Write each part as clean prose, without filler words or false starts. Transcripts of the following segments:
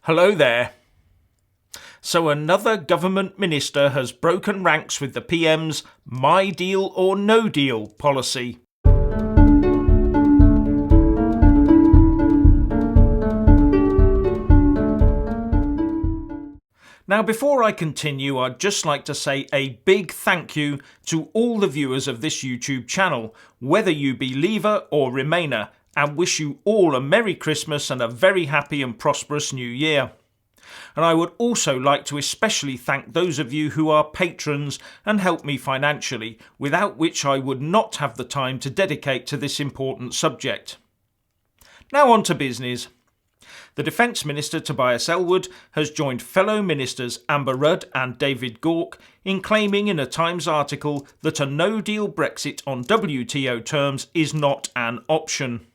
Hello there. So another government minister has broken ranks with the PM's my deal or no deal policy. Now, before I continue, I'd just like to say a big thank you to all the viewers of this YouTube channel, whether you be Leaver or Remainer, and wish you all a Merry Christmas and a very happy and prosperous New Year. And I would also like to especially thank those of you who are patrons and help me financially, without which I would not have the time to dedicate to this important subject. Now on to business. The Defence Minister Tobias Ellwood has joined fellow ministers Amber Rudd and David Gauke in claiming in a Times article that a no-deal Brexit on WTO terms is not an option.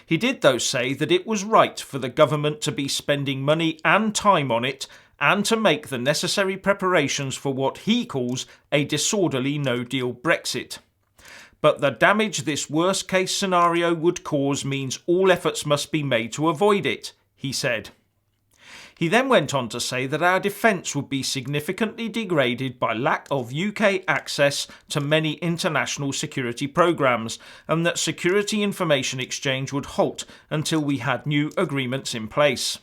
He did though say that it was right for the government to be spending money and time on it and to make the necessary preparations for what he calls a disorderly no-deal Brexit. But the damage this worst-case scenario would cause means all efforts must be made to avoid it, he said. He then went on to say that our defence would be significantly degraded by lack of UK access to many international security programmes, and that security information exchange would halt until we had new agreements in place.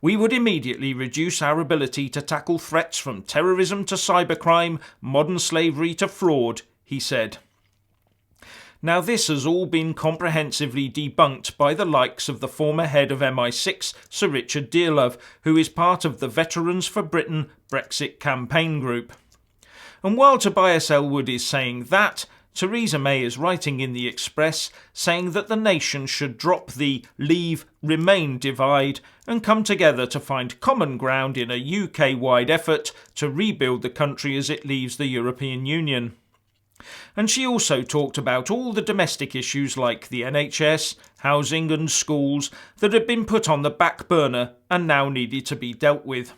We would immediately reduce our ability to tackle threats from terrorism to cybercrime, modern slavery to fraud, he said. Now this has all been comprehensively debunked by the likes of the former head of MI6, Sir Richard Dearlove, who is part of the Veterans for Britain Brexit campaign group. And while Tobias Ellwood is saying that, Theresa May is writing in the Express saying that the nation should drop the Leave-Remain divide and come together to find common ground in a UK-wide effort to rebuild the country as it leaves the European Union. And she also talked about all the domestic issues like the NHS, housing and schools that had been put on the back burner and now needed to be dealt with.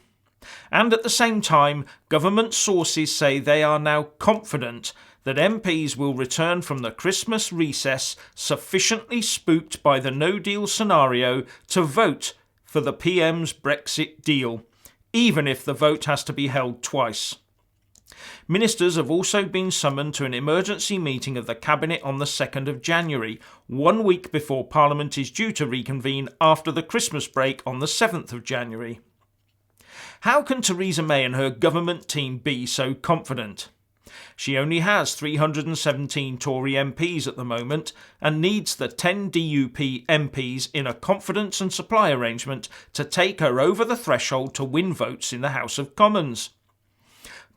And at the same time, government sources say they are now confident that MPs will return from the Christmas recess sufficiently spooked by the no-deal scenario to vote for the PM's Brexit deal, even if the vote has to be held twice. Ministers have also been summoned to an emergency meeting of the Cabinet on the 2nd of January, 1 week before Parliament is due to reconvene after the Christmas break on the 7th of January. How can Theresa May and her government team be so confident? She only has 317 Tory MPs at the moment and needs the 10 DUP MPs in a confidence and supply arrangement to take her over the threshold to win votes in the House of Commons.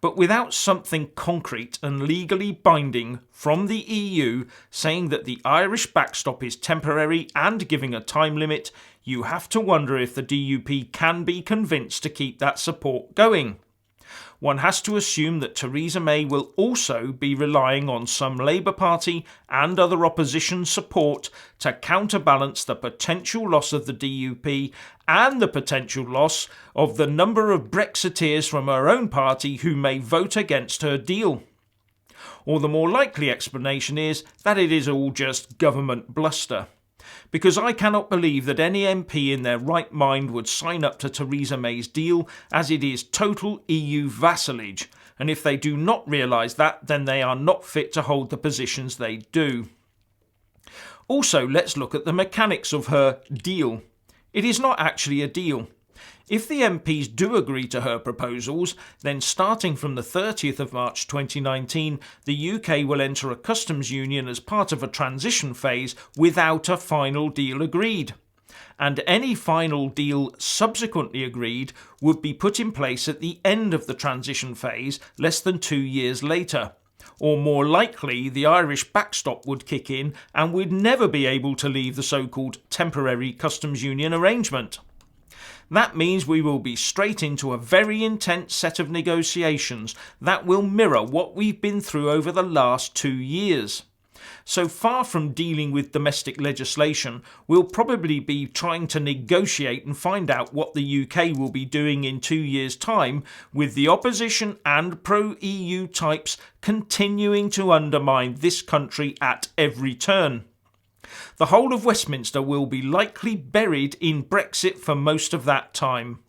But without something concrete and legally binding from the EU saying that the Irish backstop is temporary and giving a time limit, you have to wonder if the DUP can be convinced to keep that support going. One has to assume that Theresa May will also be relying on some Labour Party and other opposition support to counterbalance the potential loss of the DUP and the potential loss of the number of Brexiteers from her own party who may vote against her deal. Or the more likely explanation is that it is all just government bluster. Because I cannot believe that any MP in their right mind would sign up to Theresa May's deal, as it is total EU vassalage, and if they do not realise that, then they are not fit to hold the positions they do. Also, let's look at the mechanics of her deal. It is not actually a deal. If the MPs do agree to her proposals, then starting from the 30th of March 2019, the UK will enter a customs union as part of a transition phase without a final deal agreed. And any final deal subsequently agreed would be put in place at the end of the transition phase less than 2 years later. Or more likely, the Irish backstop would kick in and we'd never be able to leave the so-called temporary customs union arrangement. That means we will be straight into a very intense set of negotiations that will mirror what we've been through over the last 2 years. So far from dealing with domestic legislation, we'll probably be trying to negotiate and find out what the UK will be doing in 2 years' time, with the opposition and pro-EU types continuing to undermine this country at every turn. The whole of Westminster will be likely buried in Brexit for most of that time.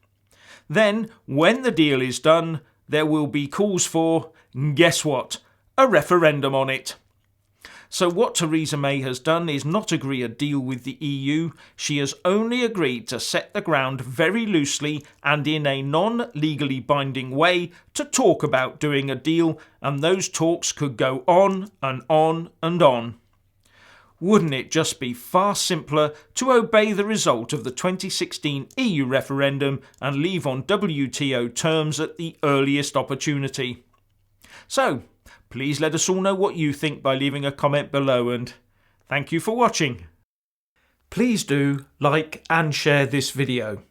Then, when the deal is done, there will be calls for, guess what, a referendum on it. So what Theresa May has done is not agree a deal with the EU. She has only agreed to set the ground very loosely and in a non-legally binding way to talk about doing a deal, and those talks could go on and on and on. Wouldn't it just be far simpler to obey the result of the 2016 EU referendum and leave on WTO terms at the earliest opportunity? So, please let us all know what you think by leaving a comment below, and thank you for watching. Please do like and share this video,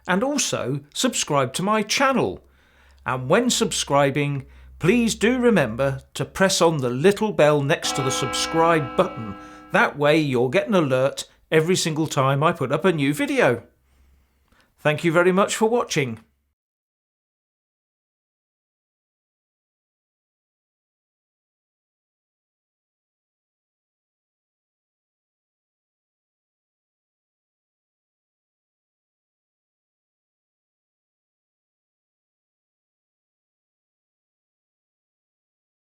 and also subscribe to my channel. And when subscribing, please do remember to press on the little bell next to the subscribe button. That way you'll get an alert every single time I put up a new video. Thank you very much for watching.